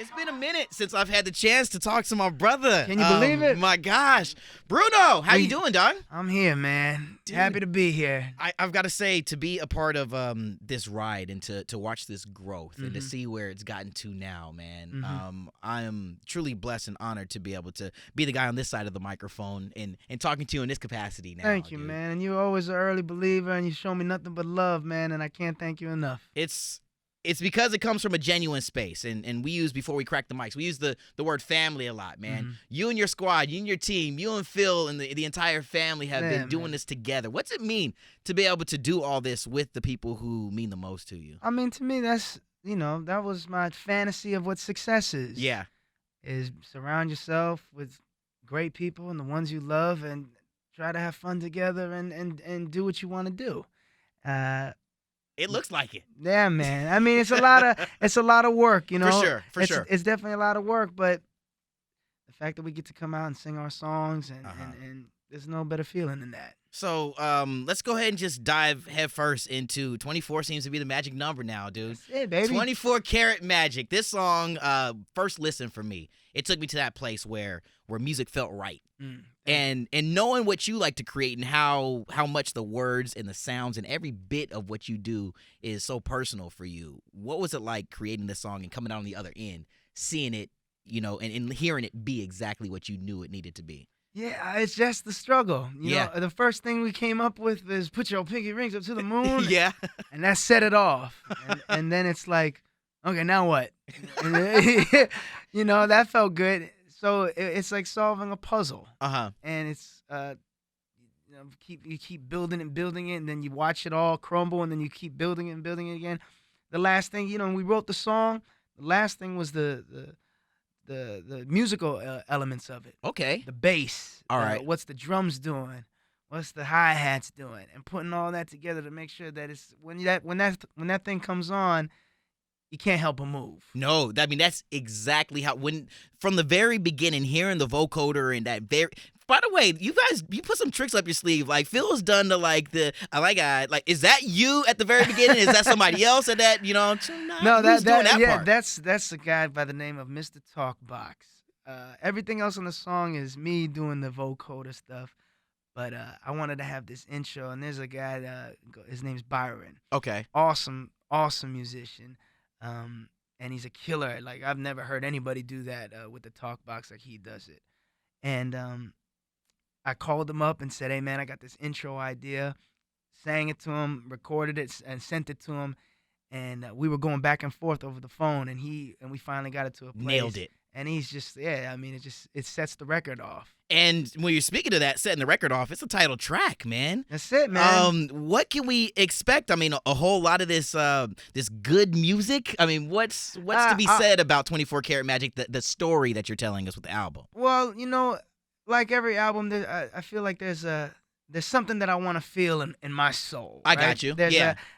It's been a minute since I've had the chance to talk to my brother. Can you believe it? My gosh. Bruno, how you doing, dog? I'm here, man. Dude. Happy to be here. I've got to say, to be a part of this ride and to watch this growth and to Mm-hmm. see where it's gotten to now, man, I am truly blessed and honored to be able to be the guy on this side of the microphone and talking to you in this capacity now. Thank you, dude. man. You're always an early believer, and you show me nothing but love, man, and I can't thank you enough. It's because it comes from a genuine space, and we use, before we crack the mics, we use the word family a lot, man. Mm-hmm. You and your squad, you and your team, you and Phil and the entire family have been doing man. this together. What's it mean to be able to do all this with the people who mean the most to you? I mean, to me, that's, that was my fantasy of what success is. Yeah. Is surround yourself with great people and the ones you love and try to have fun together and do what you want to do. It looks like it. Yeah, man. I mean, it's a lot of work, For sure. It's definitely a lot of work, but the fact that we get to come out and sing our songs and there's no better feeling than that. So let's go ahead and just dive headfirst into 24 seems to be the magic number now, dude. That's it, baby. 24 Karat Magic. This song, first listen for me, it took me to that place where music felt right. And knowing what you like to create and how much the words and the sounds and every bit of what you do is so personal for you. What was it like creating this song and coming out on the other end, seeing it, and hearing it be exactly what you knew it needed to be? Yeah, it's just the struggle. You know, the first thing we came up with is put your pinky rings up to the moon. Yeah. And that set it off. And then it's like, okay, now what? And that felt good. So it's like solving a puzzle. And it's you keep building and building it, and then you watch it all crumble, and then you keep building it and building it again. The last thing, we wrote the song. The last thing was the musical elements of it. Okay. The bass. All right. What's the drums doing? What's the hi-hats doing? And putting all that together to make sure that it's when that thing comes on, you can't help but move. No, that's exactly how, from the very beginning, hearing the vocoder and that by the way, you put some tricks up your sleeve. Like, Phil's done is that you at the very beginning? Is that somebody else at that, No, who's doing that part? That's a guy by the name of Mr. Talkbox. Everything else on the song is me doing the vocoder stuff. But I wanted to have this intro, and there's a guy, his name's Byron. Okay. Awesome musician. And he's a killer. Like, I've never heard anybody do that with the talk box like he does it. And I called him up and said, hey, man, I got this intro idea. Sang it to him, recorded it, and sent it to him. And we were going back and forth over the phone, and we finally got it to a place. Nailed it. And he's just, it sets the record off. And when you're speaking of that, setting the record off, it's a title track, man. That's it, man. What can we expect? I mean, a whole lot of this good music. I mean, what's to be said about 24 Karat Magic, the story that you're telling us with the album? Well, like every album, I feel like there's something that I want to feel in my soul. I right? got you.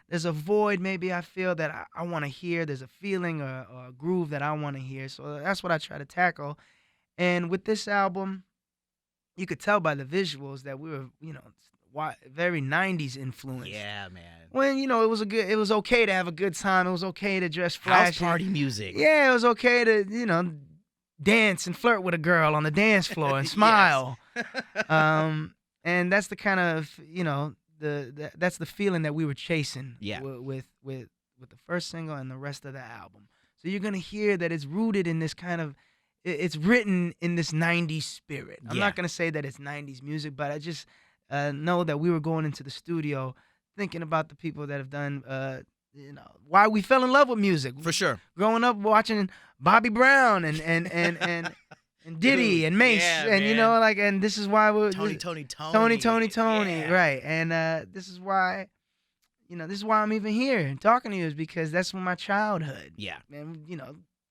There's a void maybe I feel that I want to hear. There's a feeling or a groove that I want to hear. So that's what I try to tackle. And with this album, you could tell by the visuals that we were, very 90s influence. Yeah, man. When, it was okay to have a good time. It was okay to dress flashy. House party music. Yeah, it was okay to, dance and flirt with a girl on the dance floor and smile. And that's the kind of, that's the feeling that we were chasing with the first single and the rest of the album. So you're going to hear that it's rooted in this kind of, it's written in this 90s spirit. I'm not going to say that it's 90s music, but I just know that we were going into the studio thinking about the people that have done, why we fell in love with music. For sure. Growing up watching Bobby Brown and Diddy and Mace, and man. and this is why we're Tony, yeah. Right. And this is why, this is why I'm even here and talking to you, is because that's from my childhood. Yeah. And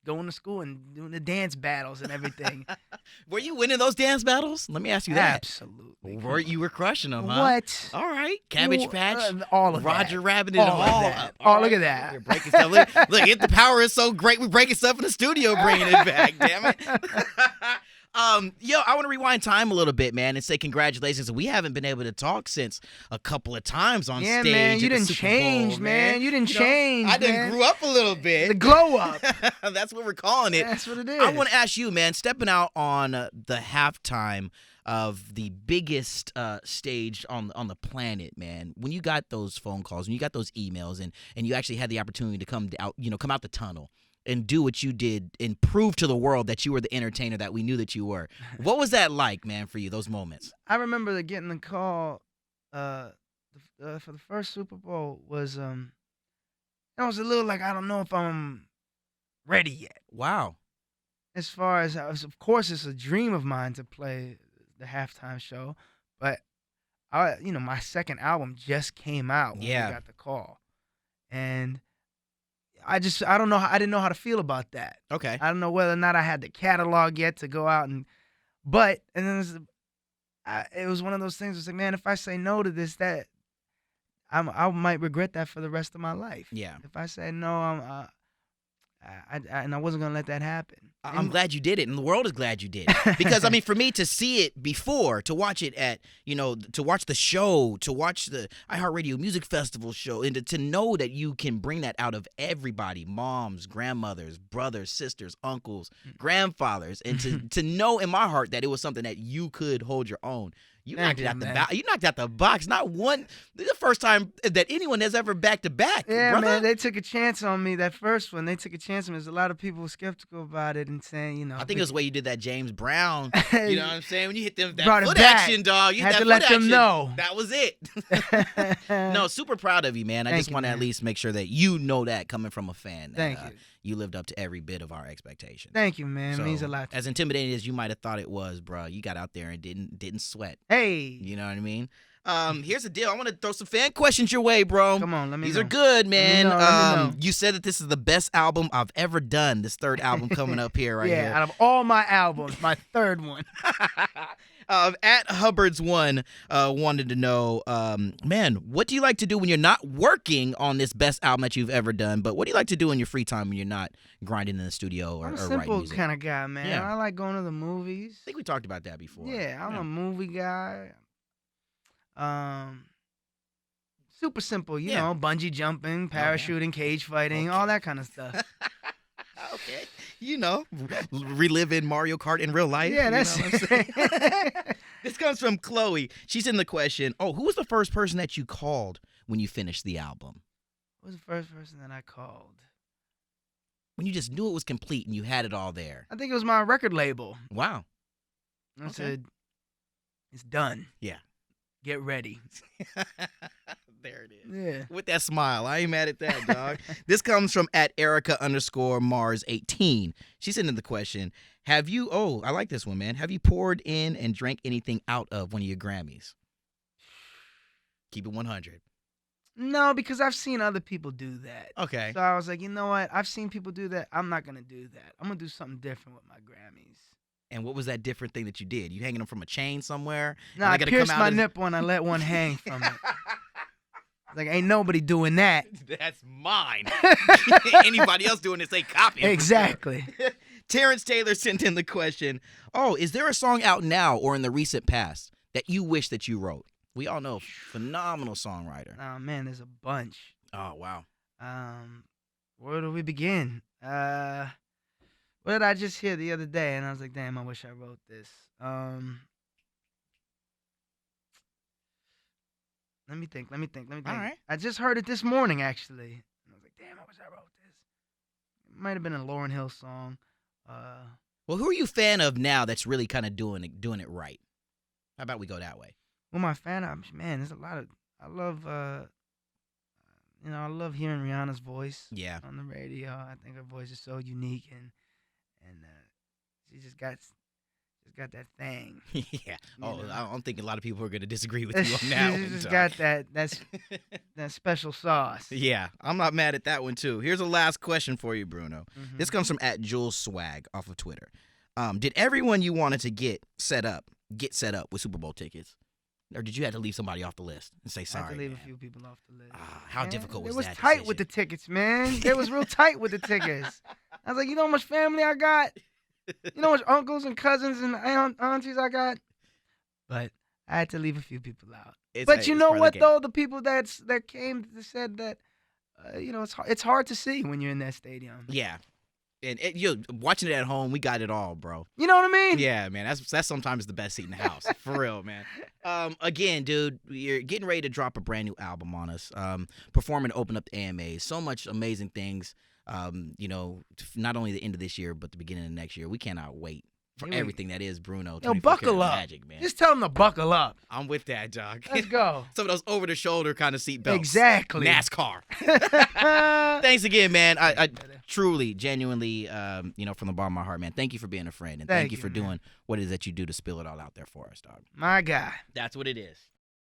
going to school and doing the dance battles and everything. Were you winning those dance battles? Let me ask you that. Absolutely. You were crushing them, huh? What? All right. Cabbage Patch. All of Roger that. Rabbit. And all of that. Oh, look at that. We're breaking stuff. Look, the power is so great. We're breaking stuff in the studio, bringing it back. Damn it. Yo, I want to rewind time a little bit, man, and say congratulations. We haven't been able to talk since a couple of times on stage. Man, you at the didn't Super change, Bowl, man. You didn't change. I done grew up a little bit. The glow up. That's what we're calling it. That's what it is. I want to ask you, man, stepping out on the halftime of the biggest stage on the planet, man. When you got those phone calls, when you got those emails, and you actually had the opportunity to come out the tunnel and do what you did and prove to the world that you were the entertainer that we knew that you were. What was that like, man, for you, those moments? I remember getting the call for the first Super Bowl was I was a little like, I don't know if I'm ready yet. Wow. As far as, of course, it's a dream of mine to play the halftime show, but my second album just came out when I got the call, and I don't know. I didn't know how to feel about that. Okay. I don't know whether or not I had the catalog yet to go out and then it was one of those things. It's like, man, if I say no to this, that I might regret that for the rest of my life. Yeah. If I say no, and I wasn't gonna let that happen. I'm glad you did it, and the world is glad you did it. Because, I mean, for me to see it before, to watch it at, to watch the show, to watch the iHeartRadio Music Festival show, and to know that you can bring that out of everybody, moms, grandmothers, brothers, sisters, uncles, grandfathers, and to know in my heart that it was something that you could hold your own. You knocked it out the box. Not one. This is the first time that anyone has ever back to back. Yeah, brother. Man, they took a chance on me. That first one, they took a chance on me. There's a lot of people skeptical about it and saying, I think it was the way you did that James Brown. You know what I'm saying? When you hit them that foot back. action, dog. You had that to foot let action. them know. That was it. No, super proud of you, man. I Thank just you, want to man. at least make sure that you know that coming from a fan. That, Thank you. You lived up to every bit of our expectations. Thank you, man. So, it means a lot. As intimidating as you might have thought it was, bro, you got out there and didn't sweat. Hey. You know what I mean? Here's the deal. I want to throw some fan questions your way, bro. Come on, let me These know. are good, man. Let me know. You said that this is the best album I've ever done. This third album coming up here right here. Yeah, out of all my albums, my third one. At Hubbard's1 wanted to know, man, what do you like to do when you're not working on this best album that you've ever done? But what do you like to do in your free time when you're not grinding in the studio or I'm a writing simple music? kind of guy, man. Yeah. I like going to the movies. I think we talked about that before. Yeah, I'm a movie guy. Super simple, you know, bungee jumping, parachuting, cage fighting, all that kind of stuff. Okay. Reliving Mario Kart in real life. Yeah, that's it. This comes from Chloe. She's in the question, who was the first person that you called when you finished the album? Who was the first person that I called? When you just knew it was complete and you had it all there. I think it was my record label. Wow. I said, it's done. Yeah. Get ready. There it is. Yeah. With that smile. I ain't mad at that, dog. This comes from at Erica_Mars18. She's into the question. Have you, I like this one, man. Have you poured in and drank anything out of one of your Grammys? Keep it 100. No, because I've seen other people do that. Okay. So I was like, you know what? I've seen people do that. I'm not going to do that. I'm going to do something different with my Grammys. And what was that different thing that you did? You hanging them from a chain somewhere? No, I pierced my nipple and I let one hang from it. Like, ain't nobody doing that. That's mine. Anybody else doing this, they copy it. Exactly. Terrence Taylor sent in the question, is there a song out now or in the recent past that you wish that you wrote? We all know, phenomenal songwriter. Oh, man, there's a bunch. Oh, wow. Where do we begin? What did I just hear the other day? And I was like, damn, I wish I wrote this. Let me think. All right. I just heard it this morning, actually. And I was like, damn, I wish I wrote this. It might have been a Lauryn Hill song. Well, who are you a fan of now that's really kind of doing it right? How about we go that way? Well, my fan of, man, there's a lot of, I love, I love hearing Rihanna's voice on the radio. I think her voice is so unique and she just got that thing. Yeah. I don't think a lot of people are going to disagree with you on that one. She just got that special sauce. Yeah, I'm not mad at that one too. Here's a last question for you, Bruno. Mm-hmm. This comes from @JulesSwag off of Twitter. Did everyone you wanted to get set up with Super Bowl tickets? Or did you have to leave somebody off the list and say sorry? I had to leave man? A few people off the list. How difficult was that? It was tight with the tickets, man. It was real tight with the tickets. I was like, you know how much family I got? You know what uncles and cousins and aunties I got? But I had to leave a few people out. But you know what, though? The people that came said that, it's hard to see when you're in that stadium. Yeah. And you're watching it at home, we got it all, bro. You know what I mean? Yeah, man. That's sometimes the best seat in the house. For real, man. Again, dude, you're getting ready to drop a brand new album on us. Performing to open up the AMAs. So much amazing things. Not only the end of this year, but the beginning of next year. We cannot wait for everything that is Bruno. Yo, buckle up. Magic, man. Just tell them to buckle up. I'm with that, dog. Let's go. Some of those over-the-shoulder kind of seat belts. Exactly. NASCAR. Thanks again, man. I truly, genuinely, from the bottom of my heart, man, thank you for being a friend. And thank you for doing what it is that you do to spill it all out there for us, dog. My guy. That's what it is.